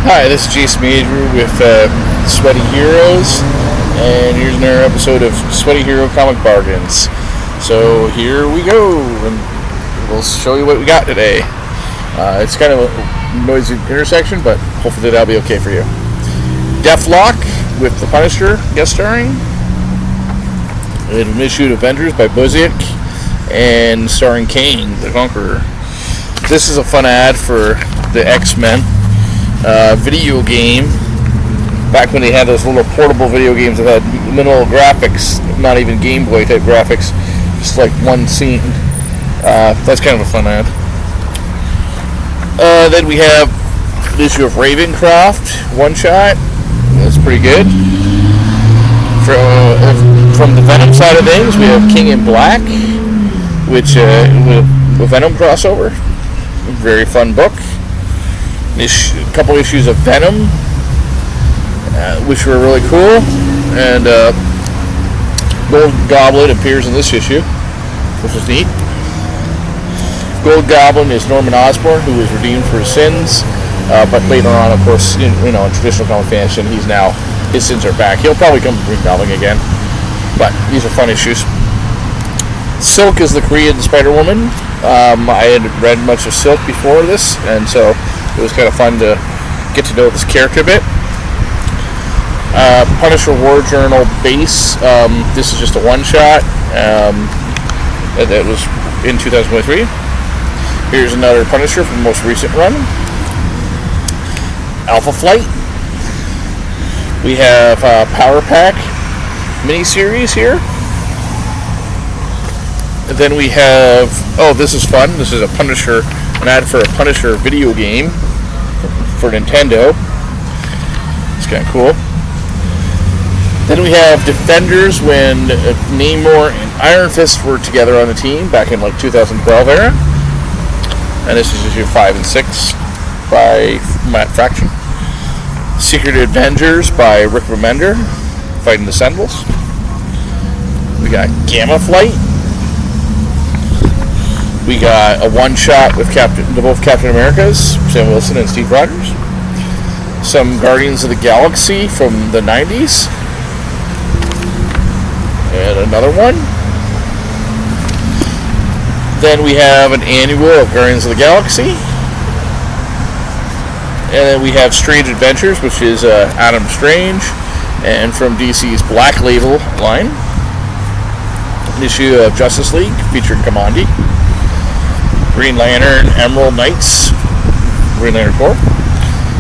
Hi, this is Jason Major with Sweaty Heroes, and here's another episode of Sweaty Hero Comic Bargains. So here we go, and we'll show you what we got today. It's kind of a noisy intersection, but hopefully that'll be okay for you. Deathlock with the Punisher guest starring. An issue of Avengers by Buziak, and starring Kane, the Conqueror. This is a fun ad for the X-Men video game. Back when they had those little portable video games that had minimal graphics, not even Game Boy type graphics, just like one scene. That's kind of a fun ad. Then we have the issue of Ravencroft, one shot. That's pretty good. From the Venom side of things, we have King in Black, which with Venom crossover. Very fun book. A couple issues of Venom, which were really cool. And Gold Goblin appears in this issue, which is neat. Gold Goblin is Norman Osborn, who was redeemed for his sins. But later on, of course, in traditional comic fashion, his sins are back. He'll probably come Green Goblin again. But these are fun issues. Silk is the Korean Spider-Woman. I had read much of Silk before this, and so it was kind of fun to get to know this character a bit. Punisher War Journal base. This is just a one-shot. That was in 2023. Here's another Punisher from the most recent run. Alpha Flight. We have Power Pack miniseries here. And then we have, this is fun. This is an ad for a Punisher video game for Nintendo. It's kind of cool. Then we have Defenders when Namor and Iron Fist were together on the team back in 2012 era. And this is issue 5 and 6 by Matt Fraction. Secret Avengers by Rick Remender, fighting the Sentinels. We got Gamma Flight. We got a one-shot with both Captain Americas, Sam Wilson and Steve Rogers. Some Guardians of the Galaxy from the 90s. And another one. Then we have an annual of Guardians of the Galaxy. And then we have Strange Adventures, which is Adam Strange, and from DC's Black Label line. An issue of Justice League featuring Kamandi. Green Lantern, Emerald Knights, Green Lantern Corps.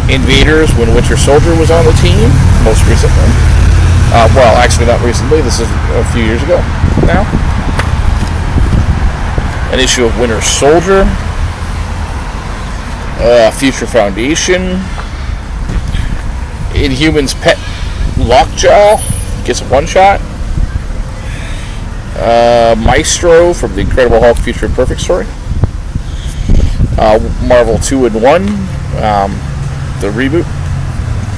Invaders when Winter Soldier was on the team, most recently. Well, actually not recently, this is a few years ago now. An issue of Winter Soldier. Future Foundation. Inhumans Pet Lockjaw gets a one-shot. Maestro from the Incredible Hulk Future Perfect story. Marvel 2-in-1, the reboot,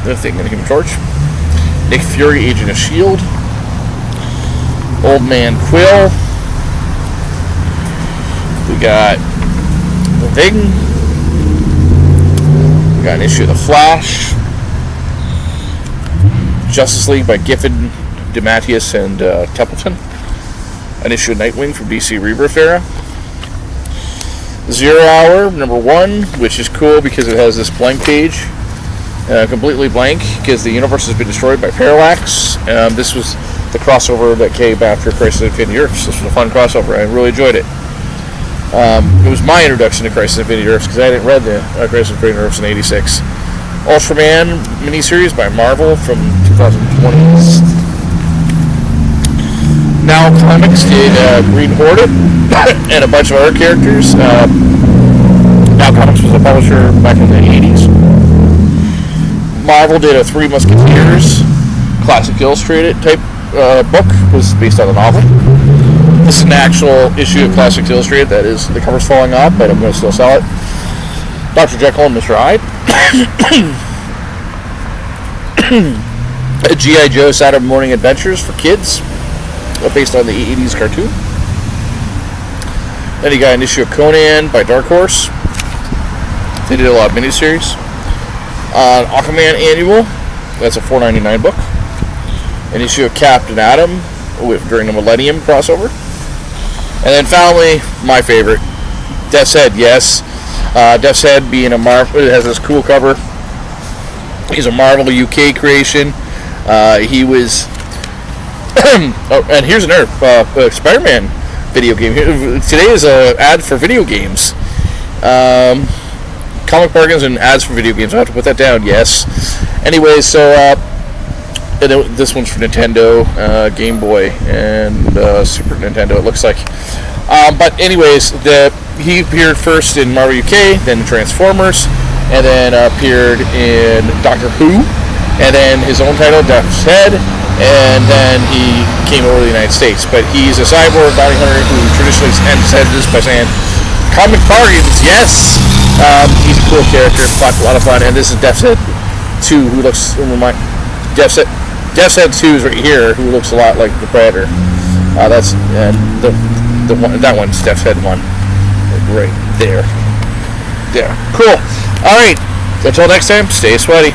the thing in the Human Torch. Nick Fury, Agent of S.H.I.E.L.D. Old Man Quill. We got The Thing. We got an issue of The Flash. Justice League by Giffen, DeMatteis, and Templeton. An issue of Nightwing from DC Rebirth era. 0 Hour, number 1, which is cool because it has this blank page. Completely blank because the universe has been destroyed by Parallax. This was the crossover that came after Crisis on Infinite Earths. This was a fun crossover. I really enjoyed it. It was my introduction to Crisis on Infinite Earths because I hadn't read the Crisis on Infinite Earths in '86. Ultraman miniseries by Marvel from 2020. Now Comics did Green Hornet and a bunch of other characters. Now Comics was a publisher back in the 80s. Marvel did a Three Musketeers classic illustrated type book. Was based on a novel. This is an actual issue of Classics Illustrated. That is, the cover's falling off, but I'm going to still sell it. Dr. Jekyll and Mr. Hyde. G.I. Joe Saturday Morning Adventures for kids, based on the 80s cartoon. Then you got an issue of Conan by Dark Horse. They did a lot of miniseries. Aquaman Annual. That's a $4.99 book. An issue of Captain Atom during the Millennium crossover. And then finally, my favorite, Death's Head. Yes, Death's Head being a Marvel, it has this cool cover. He's a Marvel UK creation. He was, oh, and here's another Spider-Man video game. Today is an ad for video games. Comic bargains and ads for video games. I have to put that down. Yes. Anyways, so this one's for Nintendo, Game Boy, and Super Nintendo. It looks like. But anyways, he appeared first in Marvel UK, then Transformers, and then appeared in Doctor Who, and then his own title, Death's Head, and then he came over to the United States. But he's a cyborg bounty hunter who traditionally ends this by saying, "Comic bargains, yes." He's a cool character, a lot of fun, and this is Death's Head 2, who looks, Death's Head 2 is right here, who looks a lot like the Predator. That's the one, that one's Death's Head 1, right there. Yeah, cool. All right, until next time, stay sweaty.